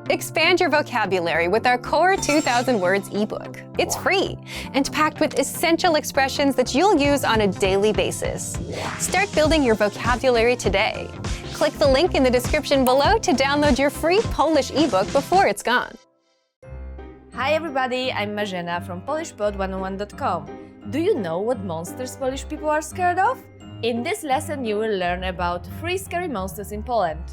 Expand your vocabulary with our Core 2000 Words ebook. It's free and packed with essential expressions that you'll use on a daily basis. Start building your vocabulary today. Click the link in the description below to download your free Polish ebook before it's gone. Hi everybody, I'm Marzena from PolishPod101.com. Do you know what monsters Polish people are scared of? In this lesson you will learn about 3 scary monsters in Poland.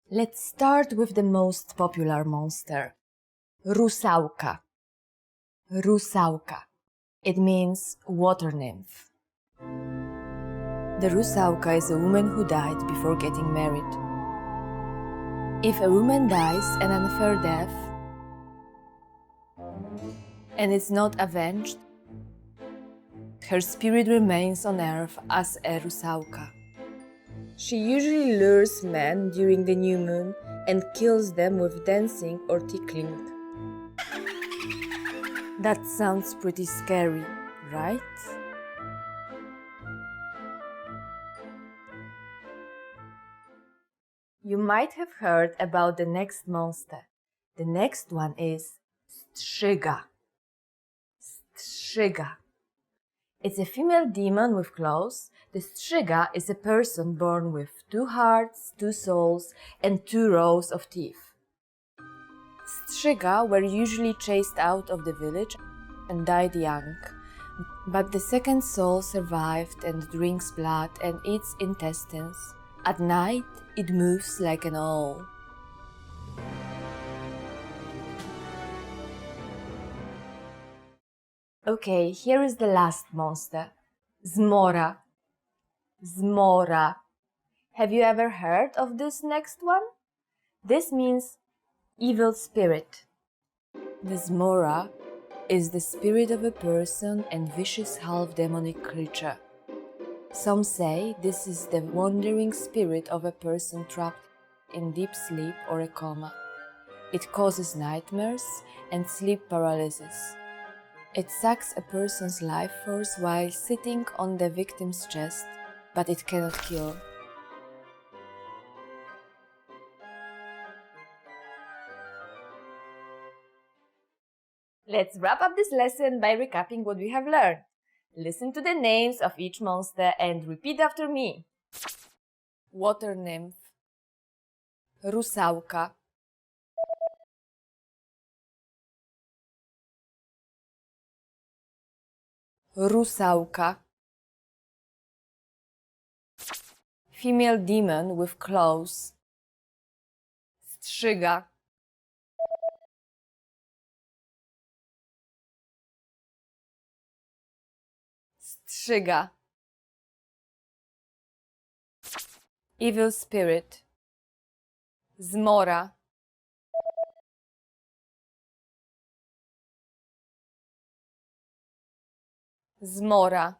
Let's start with the most popular monster. Rusałka. Rusałka. It means water nymph. The rusałka is a woman who died before getting married. If a woman dies an unfair death and is not avenged, her spirit remains on earth as a rusałka. She usually lures men during the new moon and kills them with dancing or tickling. That sounds pretty scary, right? You might have heard about the next monster. The next one is Strzyga. Strzyga. It's a female demon with claws. The Strzyga is a person born with 2 hearts, 2 souls, and 2 rows of teeth. Strzyga were usually chased out of the village and died young, but the second soul survived and drinks blood and eats intestines. At night, it moves like an owl. Okay, here is the last monster. Zmora. Zmora. Have you ever heard of this next one? This means evil spirit. The Zmora is the spirit of a person and vicious half-demonic creature. Some say this is the wandering spirit of a person trapped in deep sleep or a coma. It causes nightmares and sleep paralysis. It sucks a person's life force while sitting on the victim's chest, but it cannot kill. Let's wrap up this lesson by recapping what we have learned. Listen to the names of each monster and repeat after me. Water nymph. Rusałka. Rusałka. Female demon with claws. Strzyga. Strzyga. Evil spirit. Zmora. Zmora.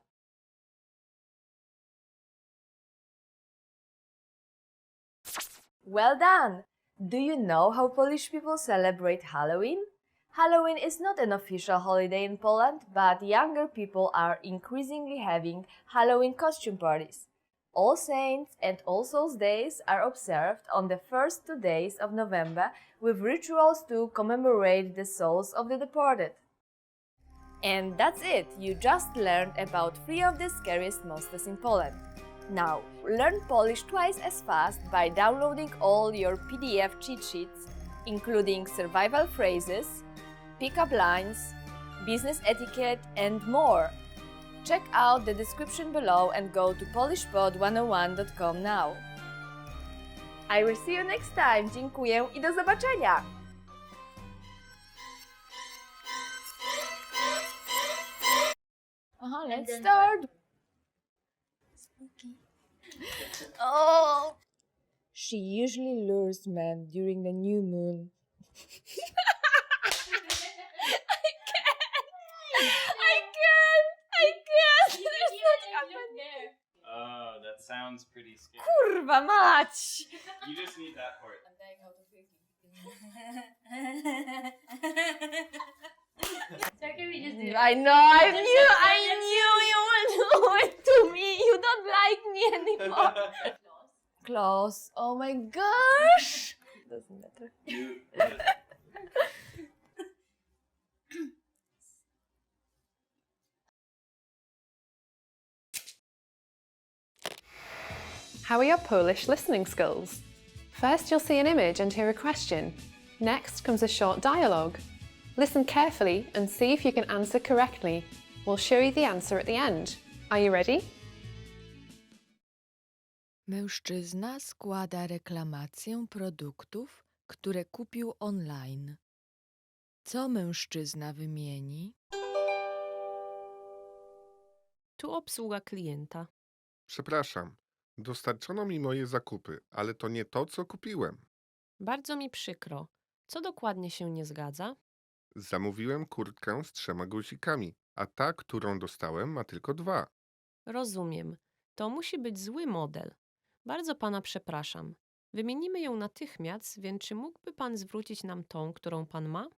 Well done! Do you know how Polish people celebrate Halloween? Halloween is not an official holiday in Poland, but younger people are increasingly having Halloween costume parties. All Saints and All Souls Days are observed on the first 2 days of November with rituals to commemorate the souls of the departed. And that's it! You just learned about 3 of the scariest monsters in Poland. Now, learn Polish twice as fast by downloading all your PDF cheat sheets, including survival phrases, pick-up lines, business etiquette, and more. Check out the description below and go to PolishPod101.com now. I will see you next time. Dziękuję i do zobaczenia! Let's start. Spooky. Oh! She usually lures men during the new moon. Oh, that sounds pretty scary. Kurwa mać! You just need that part. So can we just do it? I know, I knew you would do it too. close. Oh my gosh! Doesn't matter. How are your Polish listening skills? First, you'll see an image and hear a question. Next comes a short dialogue. Listen carefully and see if you can answer correctly. We'll show you the answer at the end. Are you ready? Mężczyzna składa reklamację produktów, które kupił online. Co mężczyzna wymieni? Tu obsługa klienta. Przepraszam, dostarczono mi moje zakupy, ale to nie to, co kupiłem. Bardzo mi przykro. Co dokładnie się nie zgadza? Zamówiłem kurtkę z 3 guzikami, a ta, którą dostałem, ma tylko 2. Rozumiem. To musi być zły model. Bardzo pana przepraszam. Wymienimy ją natychmiast, więc czy mógłby pan zwrócić nam tą, którą pan ma?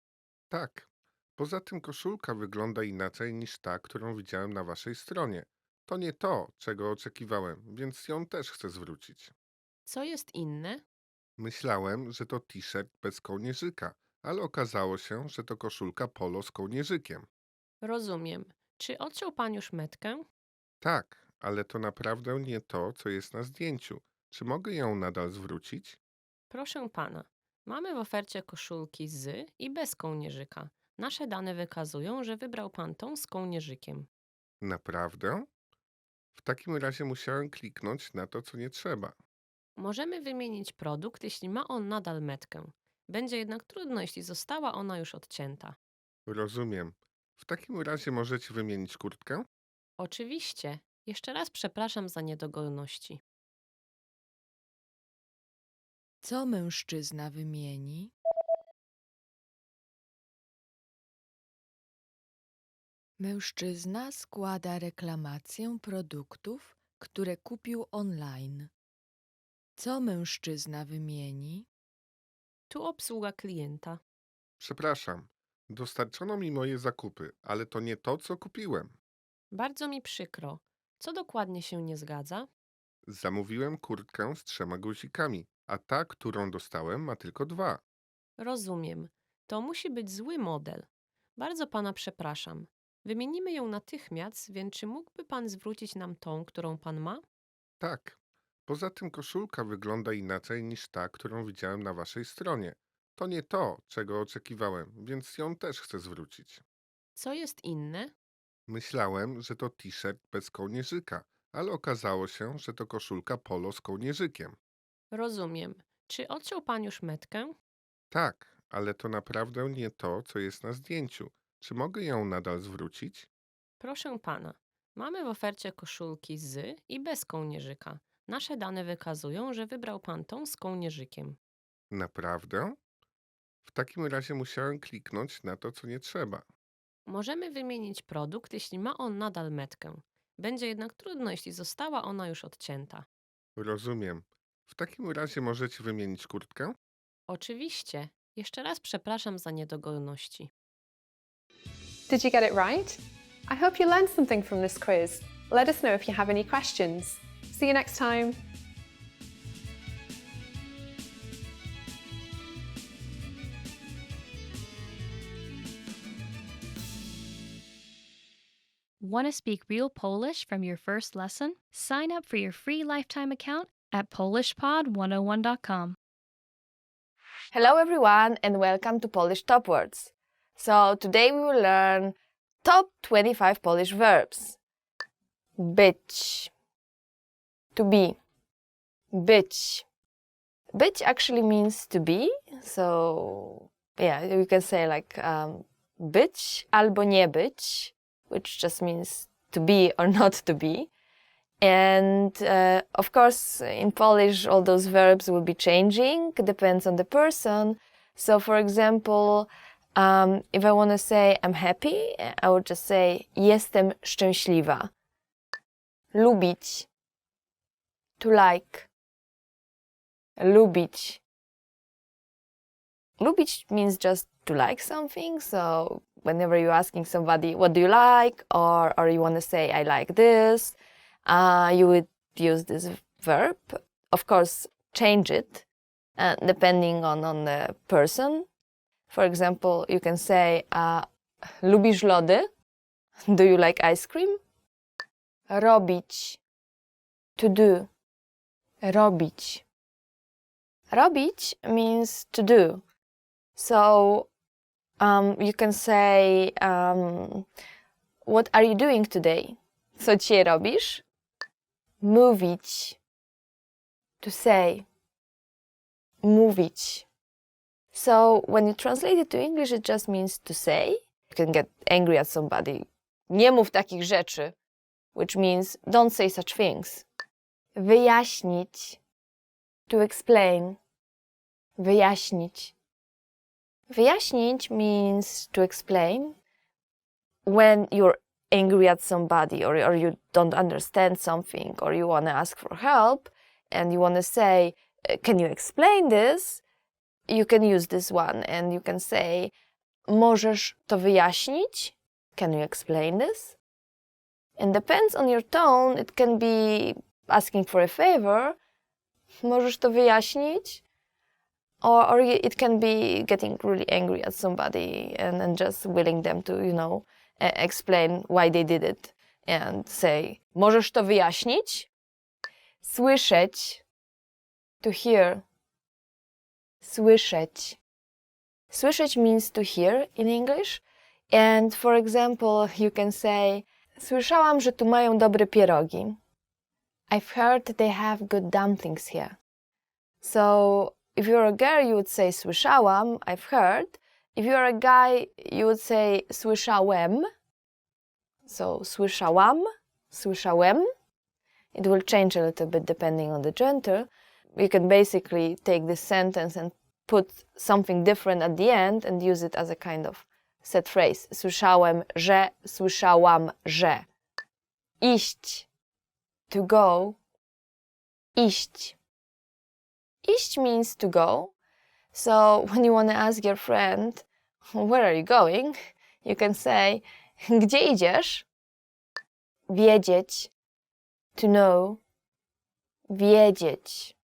Tak. Poza tym koszulka wygląda inaczej niż ta, którą widziałem na waszej stronie. To nie to, czego oczekiwałem, więc ją też chcę zwrócić. Co jest inne? Myślałem, że to t-shirt bez kołnierzyka, ale okazało się, że to koszulka polo z kołnierzykiem. Rozumiem. Czy odciął pan już metkę? Tak, ale to naprawdę nie to, co jest na zdjęciu. Czy mogę ją nadal zwrócić? Proszę pana. Mamy w ofercie koszulki z i bez kołnierzyka. Nasze dane wykazują, że wybrał pan tą z kołnierzykiem. Naprawdę? W takim razie musiałem kliknąć na to, co nie trzeba. Możemy wymienić produkt, jeśli ma on nadal metkę. Będzie jednak trudno, jeśli została ona już odcięta. Rozumiem. W takim razie możecie wymienić kurtkę? Oczywiście. Jeszcze raz przepraszam za niedogodności. Co mężczyzna wymieni? Mężczyzna składa reklamację produktów, które kupił online. Co mężczyzna wymieni? Tu obsługa klienta. Przepraszam, dostarczono mi moje zakupy, ale to nie to, co kupiłem. Bardzo mi przykro. Co dokładnie się nie zgadza? Zamówiłem kurtkę z 3 guzikami, a ta, którą dostałem, ma tylko 2. Rozumiem. To musi być zły model. Bardzo pana przepraszam. Wymienimy ją natychmiast, więc czy mógłby pan zwrócić nam tą, którą pan ma? Tak. Poza tym koszulka wygląda inaczej niż ta, którą widziałem na waszej stronie. To nie to, czego oczekiwałem, więc ją też chcę zwrócić. Co jest inne? Myślałem, że to t-shirt bez kołnierzyka, ale okazało się, że to koszulka polo z kołnierzykiem. Rozumiem. Czy odciął pan już metkę? Tak, ale to naprawdę nie to, co jest na zdjęciu. Czy mogę ją nadal zwrócić? Proszę pana. Mamy w ofercie koszulki z i bez kołnierzyka. Nasze dane wykazują, że wybrał pan tą z kołnierzykiem. Naprawdę? W takim razie musiałem kliknąć na to, co nie trzeba. Możemy wymienić produkt, jeśli ma on nadal metkę. Będzie jednak trudno, jeśli została ona już odcięta. Rozumiem. W takim razie możecie wymienić kurtkę? Oczywiście. Jeszcze raz przepraszam za niedogodności. Did you get it right? I hope you learned something from this quiz. Let us know if you have any questions. See you next time. Want to speak real Polish from your first lesson? Sign up for your free lifetime account at PolishPod101.com. Hello everyone and welcome to Polish Top Words. So today we will learn top 25 Polish verbs. Być. To be. Być. Być actually means to be. So yeah, you can say like być albo nie być, which just means to be or not to be. And of course, in Polish, all those verbs will be changing, depends on the person. So for example, if I want to say I'm happy, I would just say jestem szczęśliwa. Lubić. To like. Lubić. Lubić means just to like something. So whenever you're asking somebody, what do you like? Or you want to say, I like this, you would use this verb. of course, change it depending on the person. For example, you can say, lubisz lody? Do you like ice cream? Robić. To do. Robić. Robić means to do. So you can say, what are you doing today? Co dzisiaj robisz? Mówić. To say. Mówić. So when you translate it to English, it just means to say. You can get angry at somebody. Nie mów takich rzeczy, which means don't say such things. Wyjaśnić. To explain. Wyjaśnić. Wyjaśnić means to explain. When you're angry at somebody or you don't understand something or you want to ask for help and you want to say, can you explain this? You can use this one and you can say, możesz to wyjaśnić? Can you explain this? And depends on your tone, it can be asking for a favor. Możesz to wyjaśnić? Or it can be getting really angry at somebody and just willing them to, explain why they did it and say, możesz to wyjaśnić? Słyszeć. To hear. Słyszeć. Słyszeć means to hear in English. And for example, you can say, słyszałam, że tu mają dobre pierogi. I've heard they have good dumplings here. So if you're a girl, you would say słyszałam, I've heard. If you're a guy, you would say słyszałem. So słyszałam, słyszałem. It will change a little bit depending on the gender. You can basically take this sentence and put something different at the end and use it as a kind of set phrase. Słyszałem, że, słyszałam, że. Iść. To go. Iść. Iść means to go. So when you want to ask your friend, where are you going? You can say, gdzie idziesz? Wiedzieć. To know. Wiedzieć.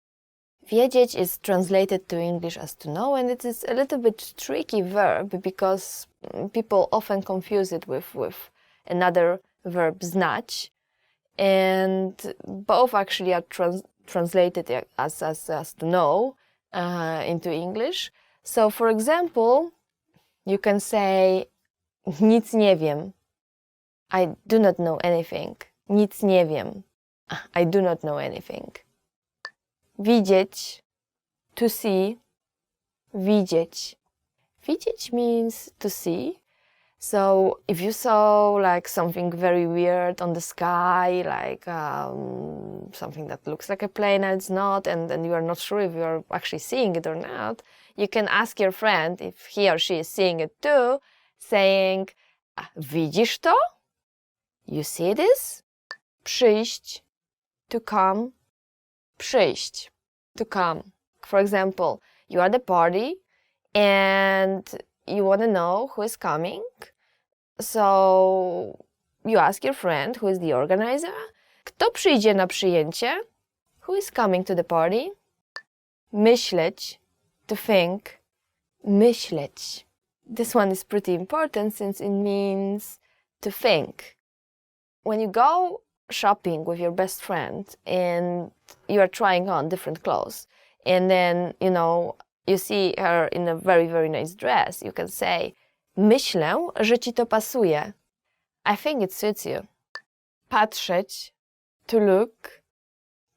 Wiedzieć is translated to English as to know, and it is a little bit tricky verb because people often confuse it with another verb, znać, and both actually are translated as to know into English. So, for example, you can say, nic nie wiem. I do not know anything. Nic nie wiem. I do not know anything. Widzieć. To see. Widzieć. Widzieć means to see. So if you saw like something very weird on the sky, like something that looks like a plane and it's not, and you are not sure if you're actually seeing it or not, you can ask your friend if he or she is seeing it too, saying, widzisz to? You see this? Przyjść. To come. Przyjść. To come. For example, you are at the party and you want to know who is coming. So you ask your friend who is the organizer. Kto przyjdzie na przyjęcie? Who is coming to the party? Myśleć. To think. Myśleć. This one is pretty important since it means to think. When you go shopping with your best friend and you are trying on different clothes and then, you see her in a very, very nice dress, you can say, myślę, że ci to pasuje. I think it suits you. Patrzeć. To look.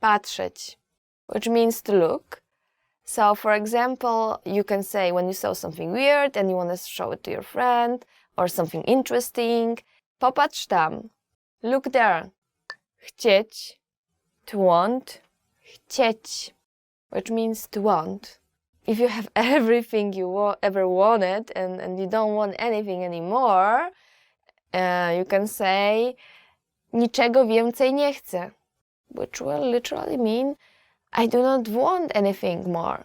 Patrzeć. Which means to look. So, for example, you can say when you saw something weird and you want to show it to your friend or something interesting, popatrz tam. Look there. Chcieć. To want. Chcieć. Which means to want. If you have everything you ever wanted and you don't want anything anymore, you can say, niczego więcej nie chcę. Which will literally mean, I do not want anything more.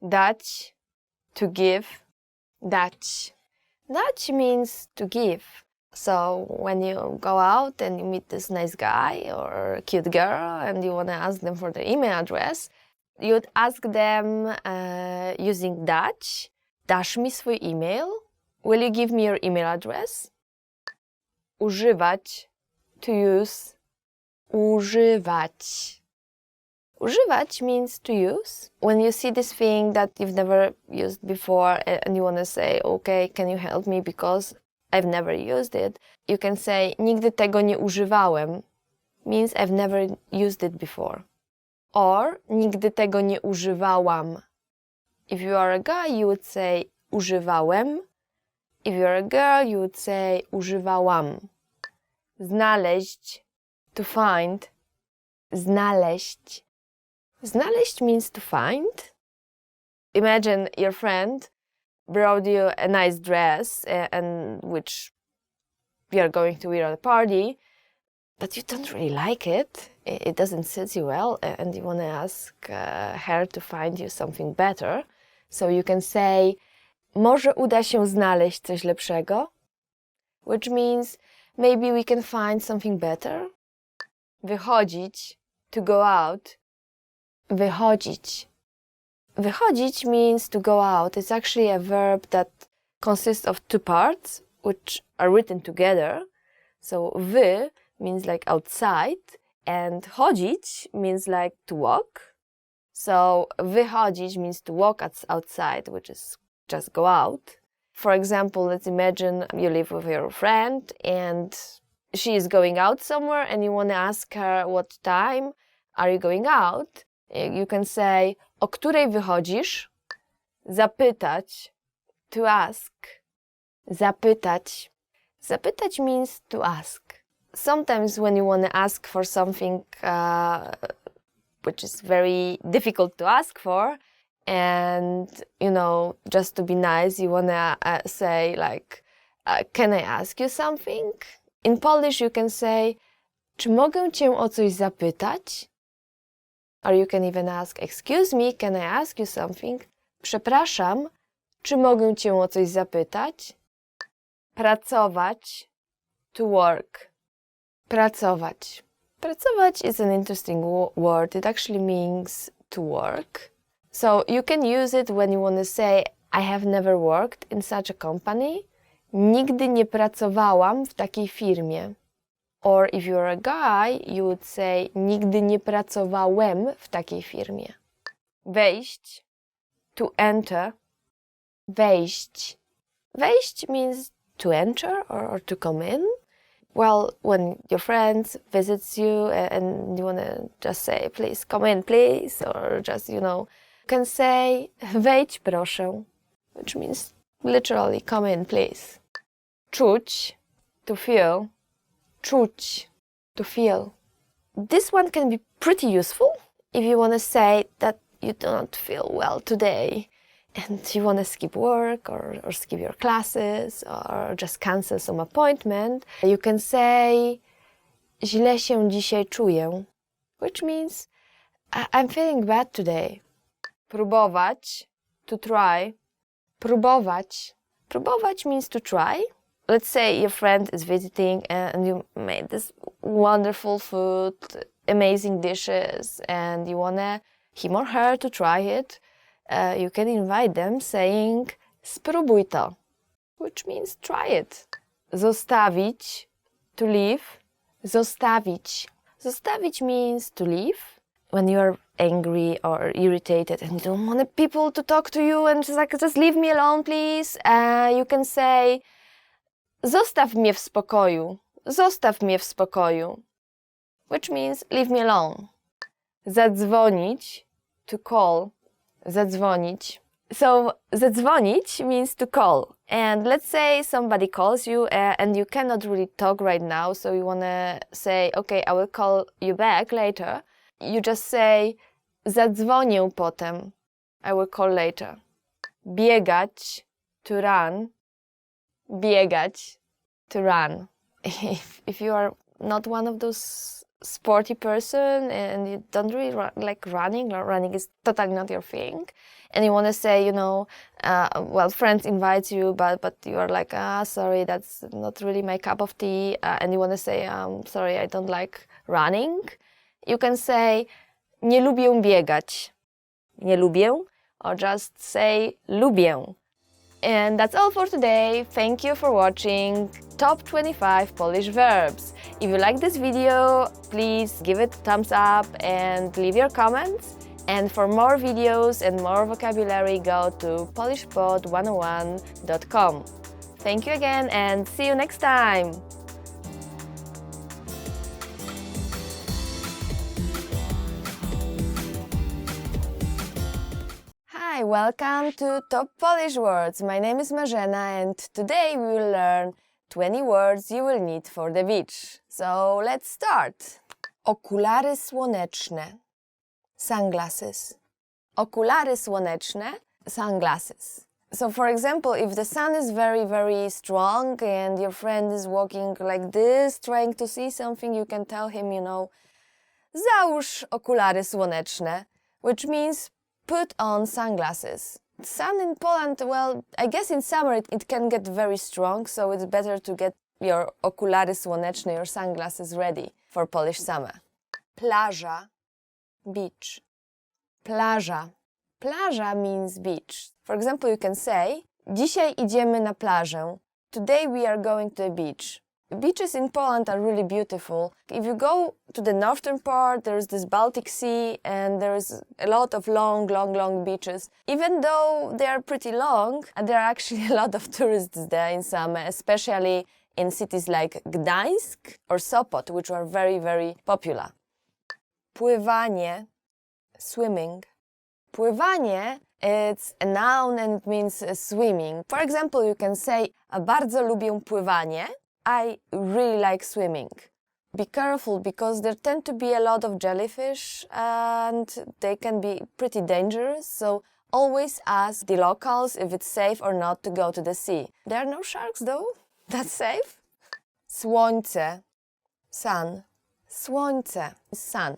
Dać. To give. Dać. Dać means to give. So when you go out and you meet this nice guy or a cute girl and you want to ask them for their email address, you'd ask them using Dutch. Dasz mi swój email? Will you give me your email address? Używać. To use. Używać. Używać means to use. When you see this thing that you've never used before and you want to say, okay, can you help me because I've never used it, you can say, nigdy tego nie używałem, means I've never used it before. Or, nigdy tego nie używałam. If you are a guy, you would say, używałem. If you're a girl, you would say, używałam. Znaleźć, to find. Znaleźć. Znaleźć means to find. Imagine your friend brought you a nice dress and which you are going to wear at a party, but you don't really like it. It doesn't sit you well and you want to ask her to find you something better. So you can say, może uda się znaleźć coś lepszego, which means maybe we can find something better. Wychodzić, to go out. Wychodzić. Wychodzić means to go out. It's actually a verb that consists of two parts, which are written together. So wy means like outside, and chodzić means like to walk. So wychodzić means to walk outside, which is just go out. For example, let's imagine you live with your friend and she is going out somewhere and you want to ask her what time are you going out. You can say, o której wychodzisz? Zapytać, to ask. Zapytać. Zapytać means to ask. Sometimes when you want to ask for something which is very difficult to ask for, and, you know, just to be nice, you want to say like, can I ask you something? In Polish you can say, czy mogę cię o coś zapytać? Or you can even ask, excuse me, can I ask you something? Przepraszam, czy mogę cię o coś zapytać? Pracować, to work. Pracować. Pracować is an interesting word. It actually means to work. So you can use it when you want to say, I have never worked in such a company. Nigdy nie pracowałam w takiej firmie. Or if you're a guy, you would say, nigdy nie pracowałem w takiej firmie. Wejść, to enter. Wejść. Wejść means to enter or to come in. Well, when your friend visits you and you want to just say, please come in, please, or just, you know, you can say, wejdź proszę, which means literally, come in, please. Czuć, to feel. Czuć, to feel. This one can be pretty useful if you want to say that you do not feel well today and you want to skip work or skip your classes or just cancel some appointment. You can say, źle się dzisiaj czuję, which means I'm feeling bad today. Próbować, to try. Próbować. Próbować means to try. Let's say your friend is visiting and you made this wonderful food, amazing dishes, and you want him or her to try it. You can invite them saying, spróbuj to, which means try it. Zostawić, to leave. Zostawić. Zostawić means to leave. When you're angry or irritated and you don't want people to talk to you and just leave me alone, please, you can say, zostaw mnie w spokoju. Zostaw mnie w spokoju. Which means leave me alone. Zadzwonić, to call. Zadzwonić. So, zadzwonić means to call. And let's say somebody calls you and you cannot really talk right now, so you want to say, okay, I will call you back later. You just say, zadzwonię potem. I will call later. Biegać, to run. Biegać, to run. If you are not one of those sporty person and you don't really like running is totally not your thing, and you want to say, well, friends invite you, but you are like, sorry, that's not really my cup of tea, and you want to say, sorry, I don't like running, you can say, nie lubię biegać. Nie lubię, or just say, lubię. And that's all for today. Thank you for watching Top 25 Polish Verbs. If you like this video, please give it a thumbs up and leave your comments. And for more videos and more vocabulary, go to polishpod101.com. Thank you again and see you next time! Hi, welcome to Top Polish Words. My name is Marzena and today we will learn 20 words you will need for the beach. So let's start. Okulary słoneczne. Sunglasses. Okulary słoneczne. Sunglasses. So for example, if the sun is very, very strong and your friend is walking like this, trying to see something, you can tell him, załóż okulary słoneczne, which means put on sunglasses. Sun in Poland, well, I guess in summer it can get very strong, so it's better to get your okulary słoneczne, your sunglasses ready for Polish summer. Plaża, beach. Plaża. Plaża means beach. For example, you can say, dzisiaj idziemy na plażę. Today we are going to the beach. Beaches in Poland are really beautiful. If you go to the northern part, there's this Baltic Sea and there's a lot of long beaches. Even though they are pretty long, there are actually a lot of tourists there in summer, especially in cities like Gdańsk or Sopot, which are very, very popular. Pływanie, swimming. Pływanie, it's a noun and it means swimming. For example, you can say, bardzo lubię pływanie. I really like swimming. Be careful because there tend to be a lot of jellyfish and they can be pretty dangerous, so always ask the locals if it's safe or not to go to the sea. There are no sharks though. That's safe. Słońce, sun. Słońce, sun.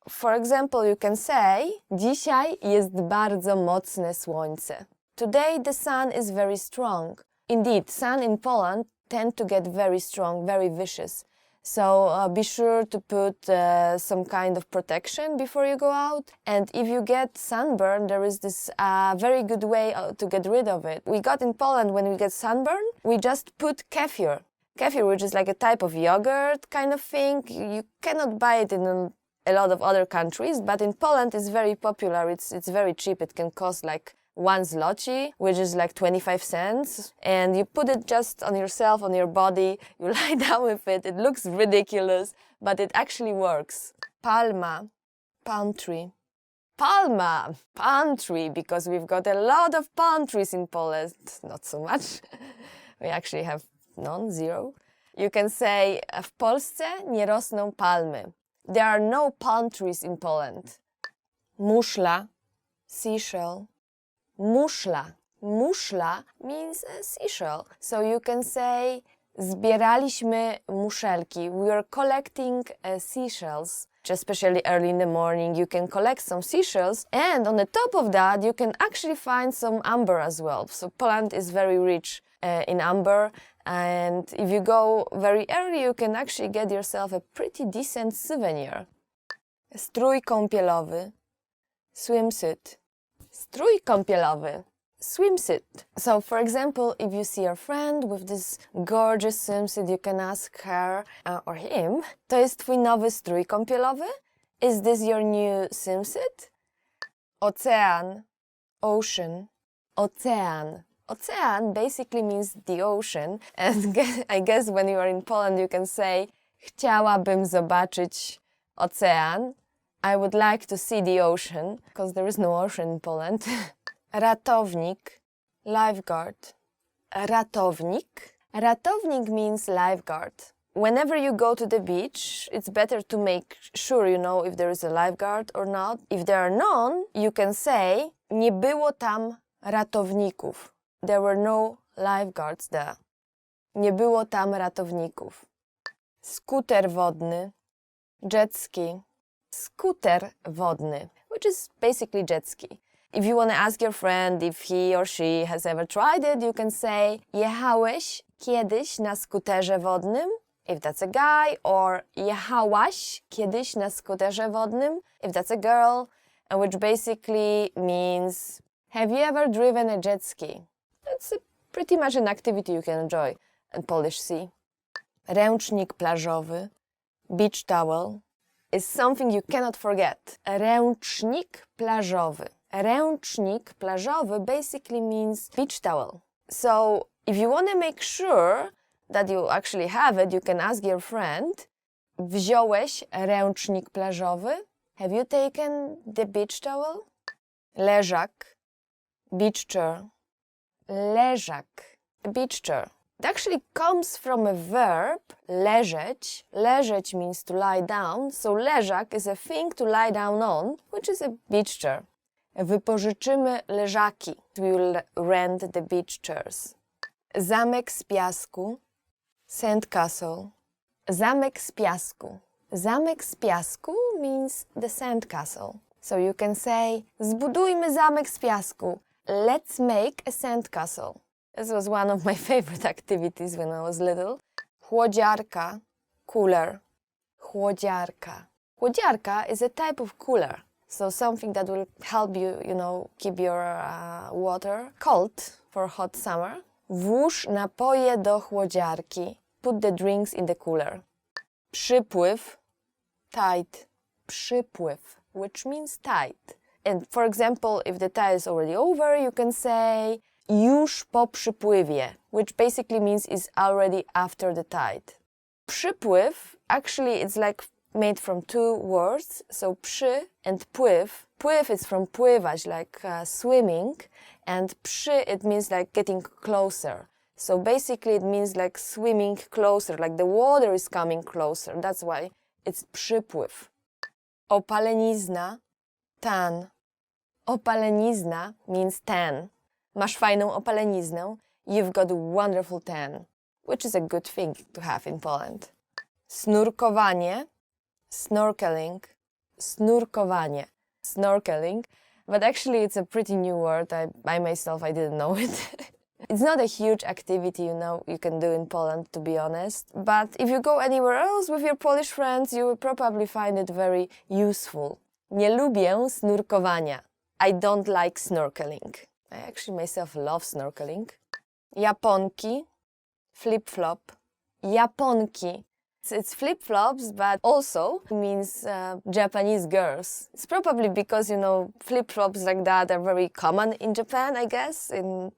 For example, you can say, dzisiaj jest bardzo mocne słońce. Today the sun is very strong. Indeed, sun in Poland tend to get very strong, very vicious. So be sure to put some kind of protection before you go out. And if you get sunburn, there is this very good way to get rid of it. We got in Poland, when we get sunburn, we just put kefir. Kefir, which is like a type of yogurt kind of thing. You cannot buy it in a lot of other countries, but in Poland it's very popular. It's very cheap. It can cost like 1 zloty, which is like 25 cents, and you put it just on yourself, on your body, you lie down with it. It looks ridiculous, but it actually works. Palma, palm tree. Palma, palm tree, because we've got a lot of palm trees in Poland. Not so much. We actually have none, zero. You can say, w Polsce nie rosną palmy. There are no palm trees in Poland. Muszla, seashell. Muszla. Muszla means a seashell. So you can say, zbieraliśmy muszelki. We are collecting seashells. Especially early in the morning, you can collect some seashells. And on the top of that, you can actually find some amber as well. So Poland is very rich in amber. And if you go very early, you can actually get yourself a pretty decent souvenir. Strój kąpielowy. Swimsuit. Strój kąpielowy, swimsuit. So, for example, if you see your friend with this gorgeous swimsuit, you can ask her or him, to jest twój nowy strój kąpielowy? Is this your new swimsuit? Ocean, ocean, ocean. Ocean basically means the ocean, and I guess when you are in Poland you can say, chciałabym zobaczyć ocean. I would like to see the ocean, because there is no ocean in Poland. Ratownik, lifeguard. Ratownik. Ratownik means lifeguard. Whenever you go to the beach, it's better to make sure you know if there is a lifeguard or not. If there are none, you can say, nie było tam ratowników. There were no lifeguards there. Nie było tam ratowników. Skuter wodny, jet ski. Skuter wodny, which is basically jet ski. If you want to ask your friend if he or she has ever tried it, you can say jechałeś kiedyś na skuterze wodnym? If that's a guy, or jechałaś kiedyś na skuterze wodnym? If that's a girl, which basically means have you ever driven a jet ski? It's pretty much an activity you can enjoy in Polish sea. Ręcznik plażowy, beach towel, is something you cannot forget. Ręcznik plażowy. Ręcznik plażowy basically means beach towel. So if you want to make sure that you actually have it, you can ask your friend, wziąłeś ręcznik plażowy? Have you taken the beach towel? Leżak, beach chair. Leżak, beach chair. It actually comes from a verb, leżeć. Leżeć means to lie down, so leżak is a thing to lie down on, which is a beach chair. Wypożyczymy leżaki. We will rent the beach chairs. Zamek z piasku, sandcastle. Zamek z piasku. Zamek z piasku means the sandcastle. So you can say, zbudujmy zamek z piasku. Let's make a sandcastle. This was one of my favorite activities when I was little. Chłodziarka, cooler. Chłodziarka. Chłodziarka is a type of cooler. So something that will help you, keep your water cold for hot summer. Włóż napoje do chłodziarki. Put the drinks in the cooler. Przypływ, tide. Przypływ, which means tide. And for example, if the tide is already over, you can say już po przypływie, which basically means is already after the tide. Przypływ, actually it's like made from two words, so przy and pływ. Pływ is from pływać, like swimming, and przy it means like getting closer. So basically it means like swimming closer, like the water is coming closer. That's why it's przypływ. Opalenizna, tan. Opalenizna means tan. Masz fajną opaleniznę. You've got a wonderful tan, which is a good thing to have in Poland. Snurkowanie, snorkeling, snurkowanie, snorkeling. But actually it's a pretty new word. I myself, I didn't know it. It's not a huge activity, you can do in Poland, to be honest. But if you go anywhere else with your Polish friends, you will probably find it very useful. Nie lubię snurkowania. I don't like snorkeling. I actually myself love snorkeling. Japonki, flip-flop. Japonki. It's flip-flops, but also means Japanese girls. It's probably because, flip-flops like that are very common in Japan, I guess.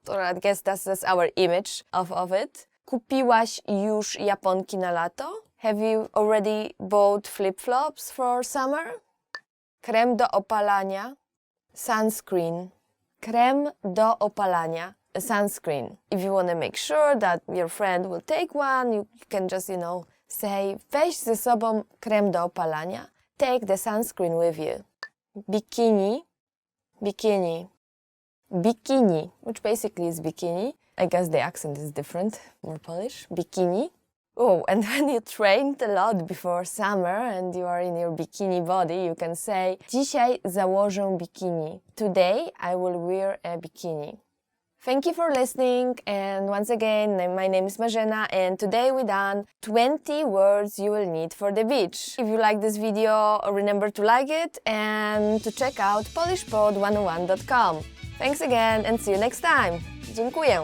Or I guess that's our image of it. Kupiłaś już japonki na lato? Have you already bought flip-flops for summer? Krem do opalania, sunscreen. Krem do opalania, sunscreen. If you want to make sure that your friend will take one, you can just, say, weź ze sobą krem do opalania. Take the sunscreen with you. Bikini, bikini. Bikini, which basically is bikini. I guess the accent is different, more Polish. Bikini. Oh, and when you trained a lot before summer and you are in your bikini body, you can say, dzisiaj założę bikini. Today I will wear a bikini. Thank you for listening, and once again, my name is Marzena, and today we done 20 words you will need for the beach. If you like this video, remember to like it and to check out polishpod101.com. Thanks again and see you next time. Dziękuję.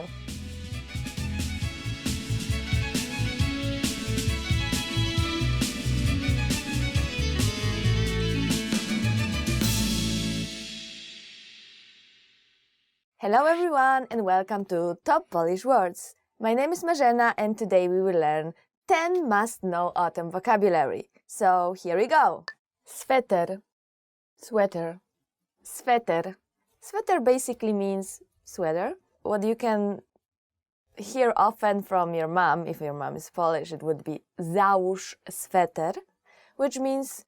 Hello everyone and welcome to Top Polish Words. My name is Marzena and today we will learn 10 must-know autumn vocabulary. So here we go. Sweater, sweater, sweater. Sweater basically means sweater. What you can hear often from your mom, if your mom is Polish, it would be załóż sweter, which means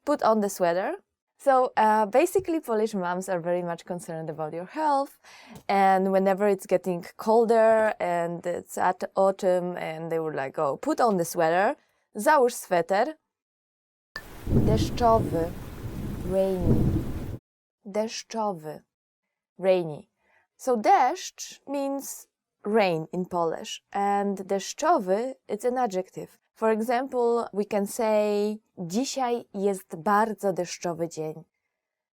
put on the sweater. So basically Polish moms are very much concerned about your health, and whenever it's getting colder and it's at autumn and they would like, oh, put on the sweater, załóż sweter. Deszczowy, rainy, deszczowy. rainy. So deszcz means rain in Polish, and deszczowy, it's an adjective. For example, we can say dzisiaj jest bardzo deszczowy dzień.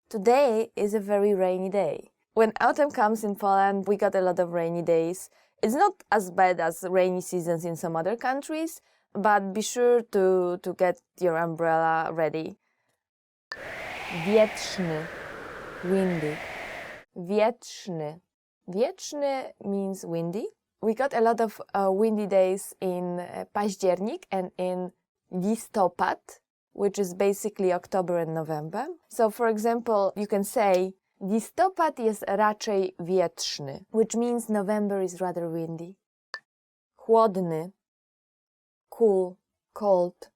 Today is a very rainy day. When autumn comes in Poland, we got a lot of rainy days. It's not as bad as rainy seasons in some other countries, but be sure to get your umbrella ready. Wietrzny, windy. Wietrzny. Wietrzny means windy. We got a lot of windy days in październik and in listopad, which is basically October and November. So for example, you can say listopad jest raczej wietrzny, which means November is rather windy. Chłodny, cool, cold.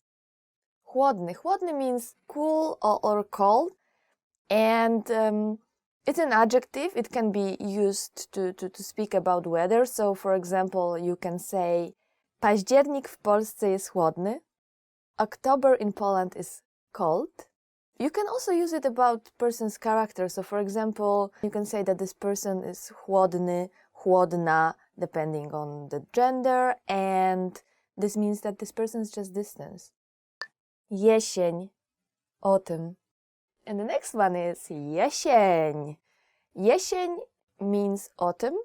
Chłodny. Chłodny means cool or cold, and it's an adjective. It can be used to speak about weather. So for example, you can say październik w Polsce jest chłodny. October in Poland is cold. You can also use it about person's character. So for example, you can say that this person is chłodny, chłodna, depending on the gender, and this means that this person is just distance. Jesień, autumn. And the next one is jesień. Jesień means autumn.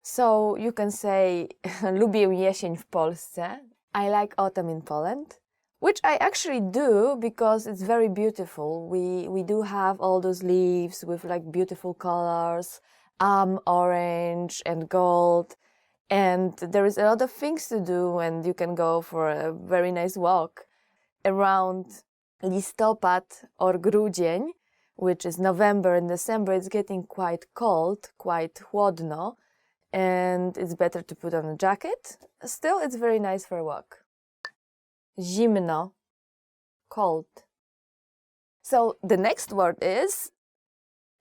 So you can say lubię jesień w Polsce. I like autumn in Poland. Which I actually do because it's very beautiful. We do have all those leaves with like beautiful colors, orange and gold. And there is a lot of things to do, and you can go for a very nice walk around listopad or grudzień, which is November and December. It's getting quite cold, quite chłodno, and it's better to put on a jacket. Still, it's very nice for a walk. Zimno, cold. So the next word is,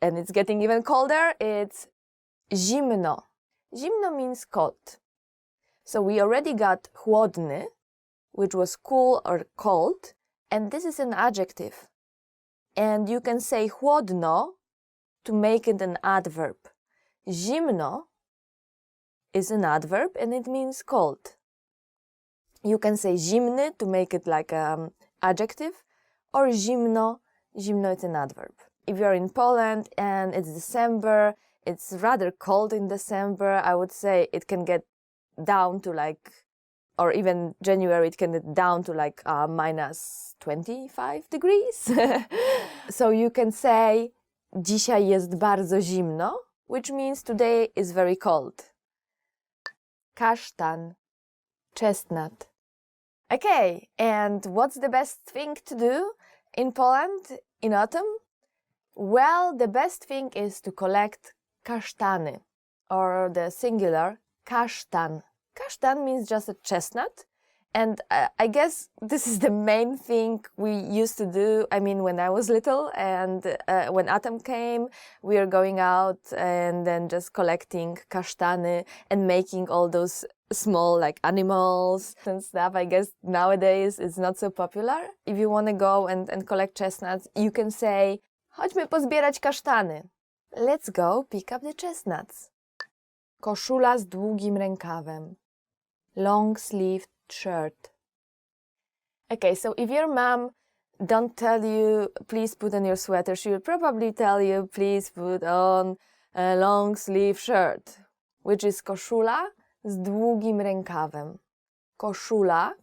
and it's getting even colder, it's zimno. Zimno means cold. So we already got chłodny, which was cool or cold, and this is an adjective. And you can say chłodno to make it an adverb. Zimno is an adverb and it means cold. You can say zimny to make it like an adjective, or zimno. Zimno is an adverb. If you're in Poland and it's December, it's rather cold in December. I would say it can get down to like, or even January, it can get down to like minus 25 degrees. So you can say dzisiaj jest bardzo zimno, which means today is very cold. Kasztan, chestnut. Okay, and what's the best thing to do in Poland in autumn? Well, the best thing is to collect kasztany, or the singular kasztan. Kasztan means just a chestnut, and I guess this is the main thing we used to do. I mean, when I was little, and when autumn came, we were going out and then just collecting kasztany and making all those small like animals and stuff. I guess nowadays it's not so popular. If you want to go and collect chestnuts, you can say, chodźmy pozbierać kasztany. Let's go pick up the chestnuts. Koszula z długim rękawem. Long sleeved shirt. Okay, so if your mom don't tell you, please put on your sweater, she will probably tell you, please put on a long sleeve shirt, which is koszula z długim rękawem. Koszula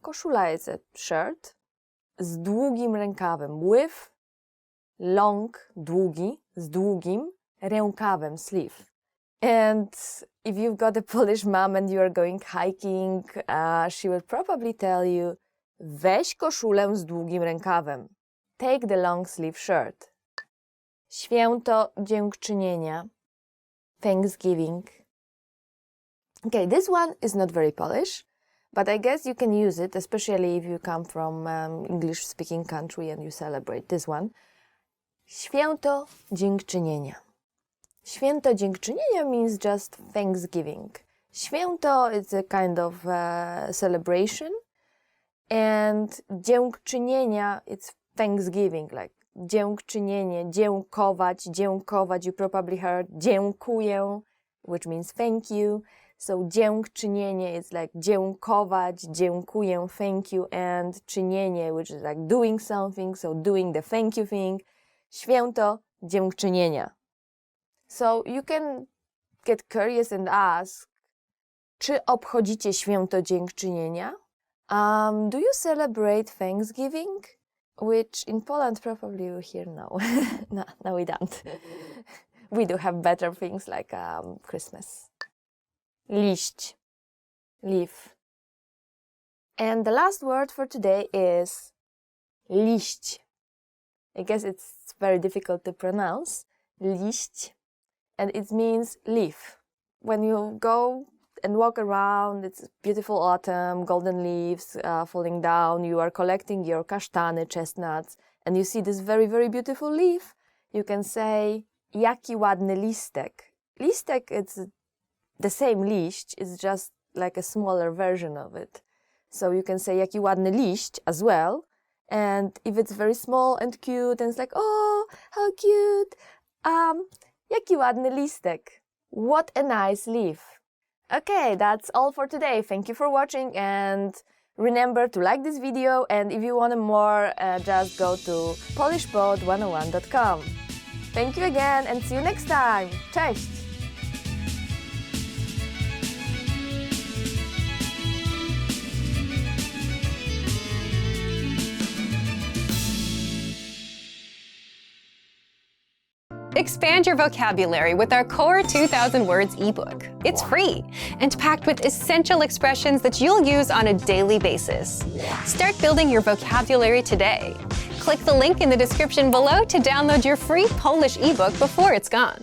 is a shirt, z długim rękawem, with long, długi, z długim rękawem, sleeve. And if you've got a Polish mom and you are going hiking, she will probably tell you, weź koszulę z długim rękawem. Take the long sleeve shirt. Święto Dziękczynienia. Thanksgiving. Okay, this one is not very Polish, but I guess you can use it, especially if you come from English-speaking country and you celebrate this one. Święto Dziękczynienia. Święto Dziękczynienia means just Thanksgiving. Święto is a kind of celebration, and Dziękczynienia, it's Thanksgiving, like dziękczynienie, dziękować, dziękować. You probably heard dziękuję, which means thank you. So dziękczynienie is like dziękować, dziękuję, thank you, and czynienie, which is like doing something, so doing the thank you thing. Święto dziękczynienia. So you can get curious and ask, czy obchodzicie święto dziękczynienia? Do you celebrate Thanksgiving? Which in Poland probably you hear no. No, we don't. We do have better things like Christmas. Liść, leaf. And the last word for today is liść. I guess it's very difficult to pronounce. Liść. And it means leaf. When you go and walk around, it's beautiful autumn, golden leaves falling down, you are collecting your kasztany, chestnuts, and you see this very, very beautiful leaf, you can say, jaki ładny listek. Listek, it's the same liść, it's just like a smaller version of it. So you can say, jaki ładny liść as well, and if it's very small and cute, and it's like, oh, how cute, jaki ładny listek. What a nice leaf. Okay, that's all for today. Thank you for watching, and remember to like this video, and if you want more, just go to polishpod101.com. Thank you again and see you next time. Cześć! Expand your vocabulary with our Core 2000 Words ebook. It's free and packed with essential expressions that you'll use on a daily basis. Start building your vocabulary today. Click the link in the description below to download your free Polish ebook before it's gone.